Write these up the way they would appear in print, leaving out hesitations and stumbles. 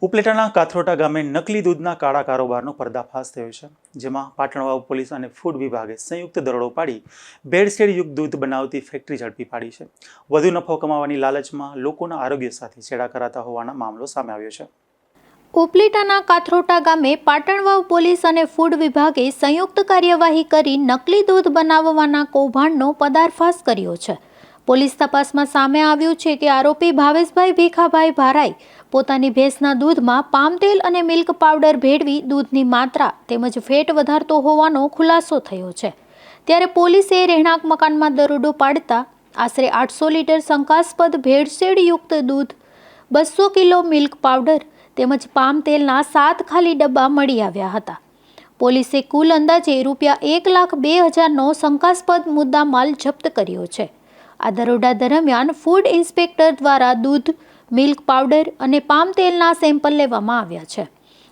ઉપલેટાના કાથરોટા ગામે નકલી દૂધના કાળા કારોબારનો પર્દાફાશ થયો છે, જેમાં પાટણવાવ પોલીસ અને ફૂડ વિભાગે સંયુક્ત દરોડો પાડી ભેળસેળયુક્ત દૂધ બનાવતી ફેક્ટરી ઝડપી પાડી છે. વધુ નફો કમાવાની લાલચમાં લોકોના આરોગ્ય સાથે છેડા કરાતા હોવાના મામલો સામે આવ્યો છે. ઉપલેટાના કાથરોટા ગામે પાટણવાવ પોલીસ અને ફૂડ વિભાગે સંયુક્ત કાર્યવાહી કરી નકલી દૂધ બનાવવાના કૌભાંડનો પર્દાફાશ કર્યો છે. પોલીસ તપાસમાં સામે આવ્યું છે કે આરોપી ભાવેશભાઈ ભીખાભાઈ ભારાઈ પોતાની ભેંસના દૂધમાં પામ તેલ અને મિલ્ક પાવડર ભેળવી દૂધની માત્રા તેમજ ફેટ વધારતો હોવાનો ખુલાસો થયો છે. ત્યારે પોલીસે રહેણાંક મકાનમાં દરોડો પાડતા આશરે 800 લીટર શંકાસ્પદ ભેળસેળયુક્ત દૂધ, 200 કિલો મિલ્ક પાવડર તેમજ પામ તેલના 7 ખાલી ડબ્બા મળી આવ્યા હતા. પોલીસે કુલ અંદાજે ₹1,02,000નો શંકાસ્પદ મુદ્દામાલ જપ્ત કર્યો છે. આ દરોડા દરમિયાન ફૂડ ઇન્સ્પેક્ટર દ્વારા દૂધ, મિલ્ક પાવડર અને પામ તેલના સેમ્પલ લેવામાં આવ્યા છે.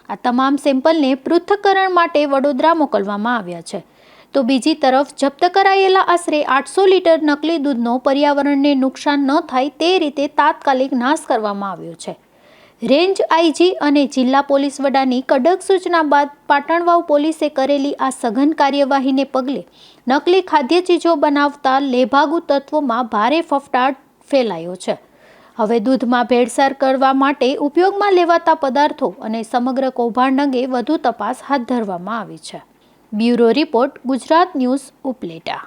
આ તમામ સેમ્પલને પૃથ્થકરણ માટે વડોદરા મોકલવામાં આવ્યા છે. તો બીજી તરફ જપ્ત કરાયેલા આશરે 800 લીટર નકલી દૂધનો પર્યાવરણને નુકસાન ન થાય તે રીતે તાત્કાલિક નાશ કરવામાં આવ્યો છે. રેન્જ આઈજી અને જિલ્લા પોલીસ વડાની કડક સૂચના બાદ પાટણવાવ પોલીસે કરેલી આ સઘન કાર્યવાહીને પગલે નકલી ખાદ્ય ચીજો બનાવતા લેભાગુ તત્વોમાં ભારે ફફડાટ ફેલાયો છે. હવે દૂધમાં ભેળસેળ કરવા માટે ઉપયોગમાં લેવાતા પદાર્થો અને સમગ્ર કૌભાંડ અંગે વધુ તપાસ હાથ ધરવામાં આવી છે. Bureau report, Gujarat news, Upleta.